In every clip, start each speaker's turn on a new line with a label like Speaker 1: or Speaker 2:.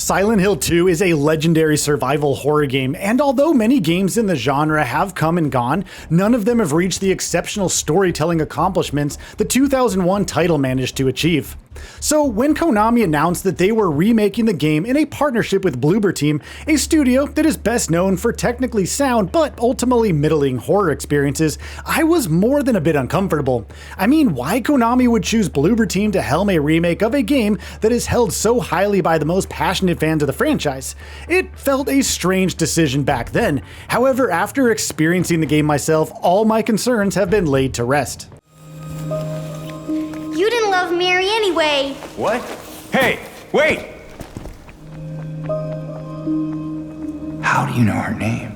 Speaker 1: Silent Hill 2 is a legendary survival horror game, and although many games in the genre have come and gone, none of them have reached the exceptional storytelling accomplishments the 2001 title managed to achieve. So when Konami announced that they were remaking the game in a partnership with Bloober Team, a studio that is best known for technically sound but ultimately middling horror experiences, I was more than a bit uncomfortable. I mean, why Konami would choose Bloober Team to helm a remake of a game that is held so highly by the most passionate fans of the franchise? It felt a strange decision back then. However, after experiencing the game myself, all my concerns have been laid to rest.
Speaker 2: You didn't love Mary anyway.
Speaker 3: What? Hey, wait! How do you know her name?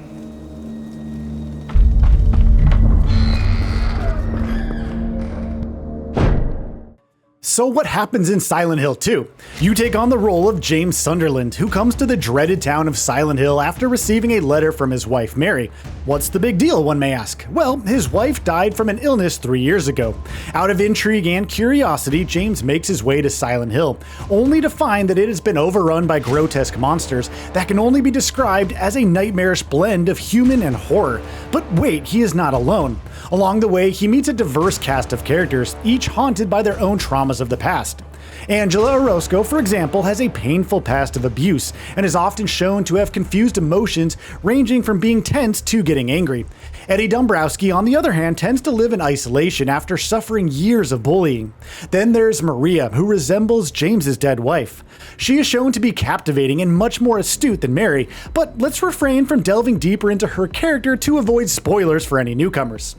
Speaker 1: So what happens in Silent Hill 2? You take on the role of James Sunderland, who comes to the dreaded town of Silent Hill after receiving a letter from his wife Mary. What's the big deal, one may ask? Well, his wife died from an illness 3 years ago. Out of intrigue and curiosity, James makes his way to Silent Hill, only to find that it has been overrun by grotesque monsters that can only be described as a nightmarish blend of human and horror. But wait, he is not alone. Along the way, he meets a diverse cast of characters, each haunted by their own traumas of the past. Angela Orozco, for example, has a painful past of abuse and is often shown to have confused emotions ranging from being tense to getting angry. Eddie Dombrowski, on the other hand, tends to live in isolation after suffering years of bullying. Then there's Maria, who resembles James's dead wife. She is shown to be captivating and much more astute than Mary, but let's refrain from delving deeper into her character to avoid spoilers for any newcomers.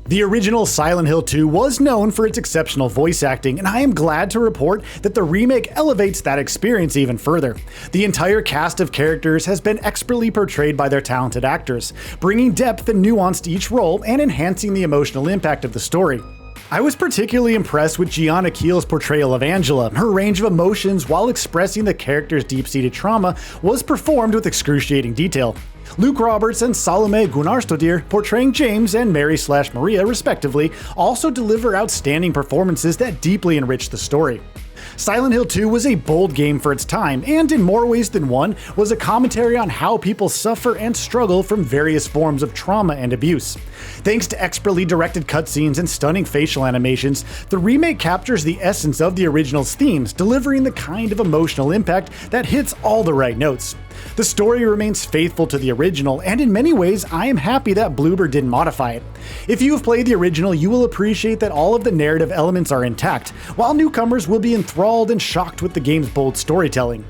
Speaker 1: The original Silent Hill 2 was known for its exceptional voice acting, and I am glad to report that the remake elevates that experience even further. The entire cast of characters has been expertly portrayed by their talented actors, bringing depth and nuance to each role and enhancing the emotional impact of the story. I was particularly impressed with Gianna Keel's portrayal of Angela. Her range of emotions while expressing the character's deep-seated trauma was performed with excruciating detail. Luke Roberts and Salome Gunnarsdottir, portraying James and Mary/Maria respectively, also deliver outstanding performances that deeply enrich the story. Silent Hill 2 was a bold game for its time, and in more ways than one, was a commentary on how people suffer and struggle from various forms of trauma and abuse. Thanks to expertly directed cutscenes and stunning facial animations, the remake captures the essence of the original's themes, delivering the kind of emotional impact that hits all the right notes. The story remains faithful to the original, and in many ways, I am happy that Bloober didn't modify it. If you have played the original, you will appreciate that all of the narrative elements are intact, while newcomers will be enthralled and shocked with the game's bold storytelling.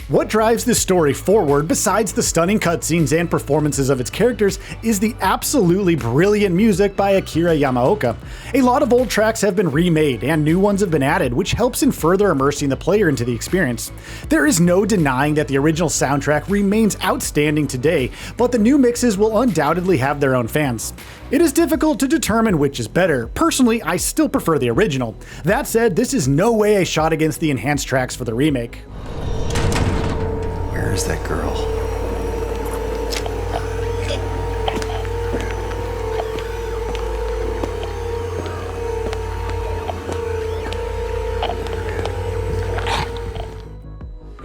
Speaker 1: What drives this story forward, besides the stunning cutscenes and performances of its characters, is the absolutely brilliant music by Akira Yamaoka. A lot of old tracks have been remade, and new ones have been added, which helps in further immersing the player into the experience. There is no denying that the original soundtrack remains outstanding today, but the new mixes will undoubtedly have their own fans. It is difficult to determine which is better. Personally, I still prefer the original. That said, this is no way a shot against the enhanced tracks for the remake.
Speaker 3: Where is that girl?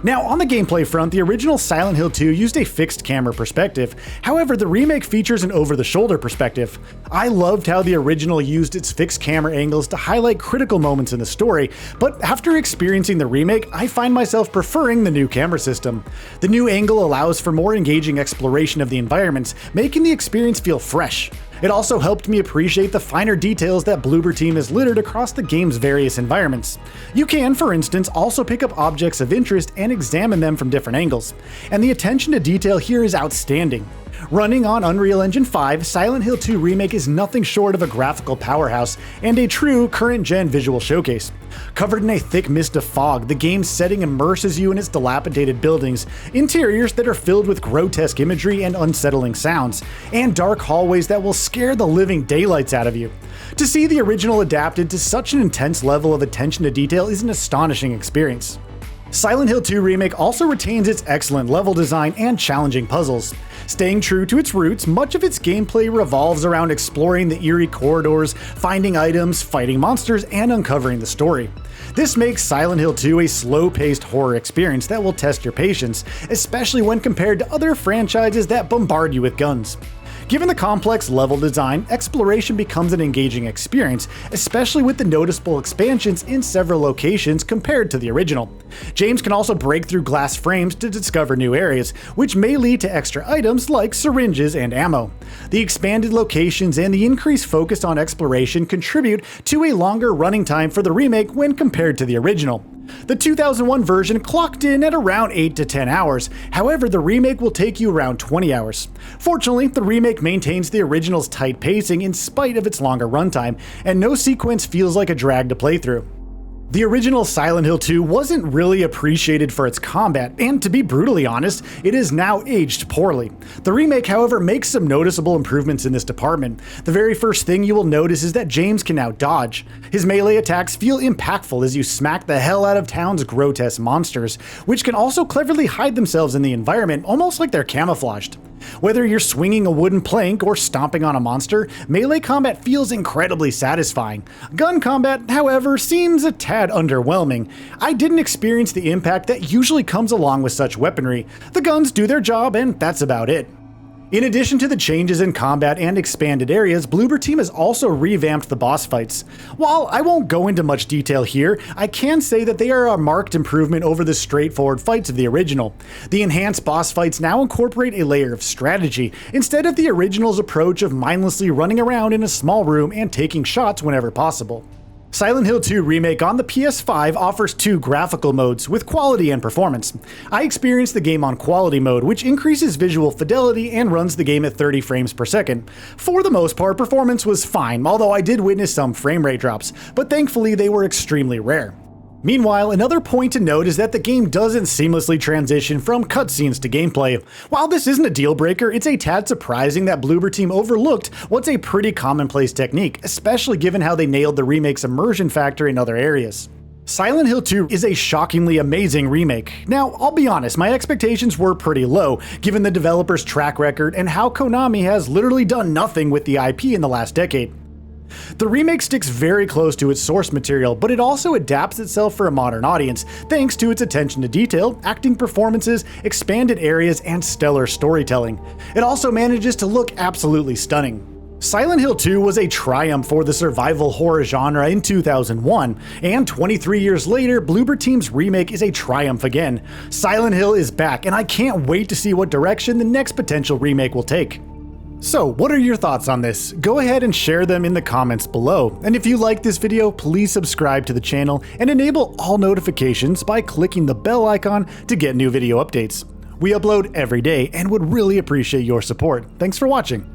Speaker 1: Now, on the gameplay front, the original Silent Hill 2 used a fixed camera perspective. However, the remake features an over-the-shoulder perspective. I loved how the original used its fixed camera angles to highlight critical moments in the story, but after experiencing the remake, I find myself preferring the new camera system. The new angle allows for more engaging exploration of the environments, making the experience feel fresh. It also helped me appreciate the finer details that Bloober Team has littered across the game's various environments. You can, for instance, also pick up objects of interest and examine them from different angles, and the attention to detail here is outstanding. Running on Unreal Engine 5, Silent Hill 2 Remake is nothing short of a graphical powerhouse and a true current-gen visual showcase. Covered in a thick mist of fog, the game's setting immerses you in its dilapidated buildings, interiors that are filled with grotesque imagery and unsettling sounds, and dark hallways that will scare the living daylights out of you. To see the original adapted to such an intense level of attention to detail is an astonishing experience. Silent Hill 2 Remake also retains its excellent level design and challenging puzzles. Staying true to its roots, much of its gameplay revolves around exploring the eerie corridors, finding items, fighting monsters, and uncovering the story. This makes Silent Hill 2 a slow-paced horror experience that will test your patience, especially when compared to other franchises that bombard you with guns. Given the complex level design, exploration becomes an engaging experience, especially with the noticeable expansions in several locations compared to the original. James can also break through glass frames to discover new areas, which may lead to extra items like syringes and ammo. The expanded locations and the increased focus on exploration contribute to a longer running time for the remake when compared to the original. The 2001 version clocked in at around 8 to 10 hours, however the remake will take you around 20 hours. Fortunately, the remake maintains the original's tight pacing in spite of its longer runtime, and no sequence feels like a drag to play through. The original Silent Hill 2 wasn't really appreciated for its combat, and to be brutally honest, it is now aged poorly. The remake, however, makes some noticeable improvements in this department. The very first thing you will notice is that James can now dodge. His melee attacks feel impactful as you smack the hell out of town's grotesque monsters, which can also cleverly hide themselves in the environment, almost like they're camouflaged. Whether you're swinging a wooden plank or stomping on a monster, melee combat feels incredibly satisfying. Gun combat, however, seems a tad underwhelming. I didn't experience the impact that usually comes along with such weaponry. The guns do their job, and that's about it. In addition to the changes in combat and expanded areas, Bloober Team has also revamped the boss fights. While I won't go into much detail here, I can say that they are a marked improvement over the straightforward fights of the original. The enhanced boss fights now incorporate a layer of strategy, instead of the original's approach of mindlessly running around in a small room and taking shots whenever possible. Silent Hill 2 Remake on the PS5 offers two graphical modes with quality and performance. I experienced the game on quality mode, which increases visual fidelity and runs the game at 30 frames per second. For the most part, performance was fine, although I did witness some frame rate drops, but thankfully they were extremely rare. Meanwhile, another point to note is that the game doesn't seamlessly transition from cutscenes to gameplay. While this isn't a deal breaker, it's a tad surprising that Bloober Team overlooked what's a pretty commonplace technique, especially given how they nailed the remake's immersion factor in other areas. Silent Hill 2 is a shockingly amazing remake. Now, I'll be honest, my expectations were pretty low, given the developer's track record and how Konami has literally done nothing with the IP in the last decade. The remake sticks very close to its source material, but it also adapts itself for a modern audience, thanks to its attention to detail, acting performances, expanded areas, and stellar storytelling. It also manages to look absolutely stunning. Silent Hill 2 was a triumph for the survival horror genre in 2001, and 23 years later, Bloober Team's remake is a triumph again. Silent Hill is back, and I can't wait to see what direction the next potential remake will take. So, what are your thoughts on this? Go ahead and share them in the comments below. And if you like this video, please subscribe to the channel and enable all notifications by clicking the bell icon to get new video updates. We upload every day and would really appreciate your support. Thanks for watching.